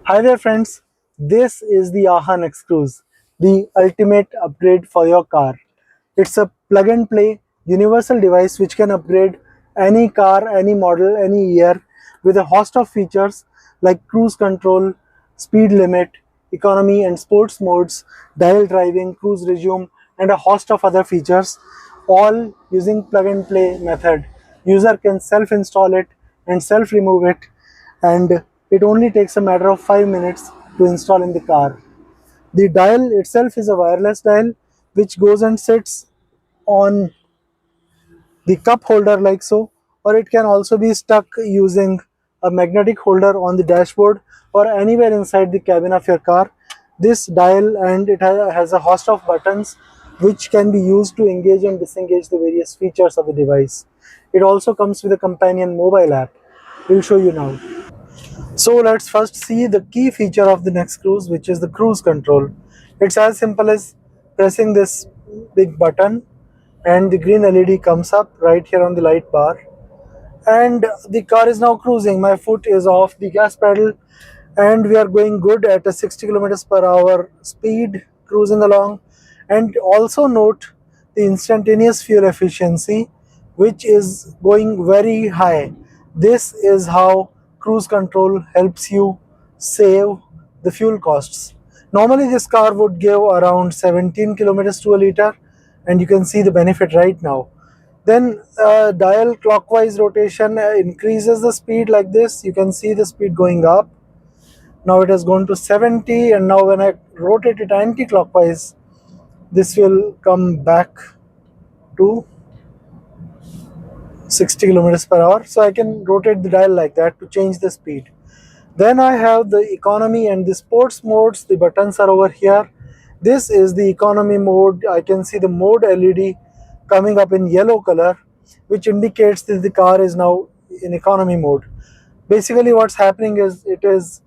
Hi there friends, this is the AHA nexcruise, the ultimate upgrade for your car. It's a plug and play universal device which can upgrade any car, any model, any year with a host of features like cruise control, speed limit, economy and sports modes, dial driving, cruise resume and a host of other features, all using plug and play method. User can self-install it and self-remove it, and it only takes a matter of 5 minutes to install in the car. The dial itself is a wireless dial which goes and sits on the cup holder like so, or it can also be stuck using a magnetic holder on the dashboard or anywhere inside the cabin of your car. This dial, and it has a host of buttons which can be used to engage and disengage the various features of the device. It also comes with a companion mobile app. We'll show you now. So let's first see the key feature of the nexcruise, which is the cruise control. It's as simple as pressing this big button and the green LED comes up right here on the light bar, and the car is now cruising. My foot is off the gas pedal and we are going good at a 60 kilometers per hour speed, cruising along. And also note the instantaneous fuel efficiency, which is going very high. This is how cruise control helps you save the fuel costs. Normally this car would give around 17 kilometers to a liter, and you can see the benefit right now. Then dial clockwise rotation increases the speed like this. You can see the speed going up. Now it has gone to 70, and now when I rotate it anti-clockwise, this will come back to 60 kilometers per hour. So I can rotate the dial like that to change the speed. Then I have the economy and the sports modes. The buttons are over here. This is the economy mode. I can see the mode LED coming up in yellow color, which indicates that the car is now in economy mode. Basically what's happening is it is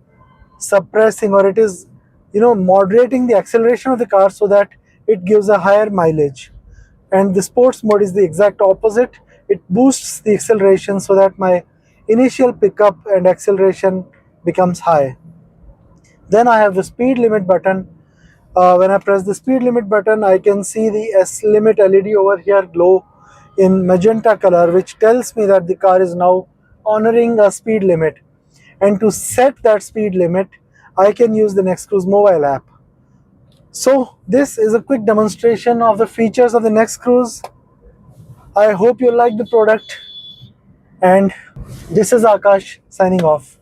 suppressing, or it is moderating the acceleration of the car so that it gives a higher mileage. And the sports mode is the exact opposite. It boosts the acceleration so that my initial pickup and acceleration becomes high. Then I have the speed limit button. When I press the speed limit button, I can see the S limit LED over here glow in magenta color, which tells me that the car is now honoring a speed limit. And to set that speed limit, I can use the nexcruise mobile app. So this is a quick demonstration of the features of the nexcruise. I hope you like the product, and this is Akash signing off.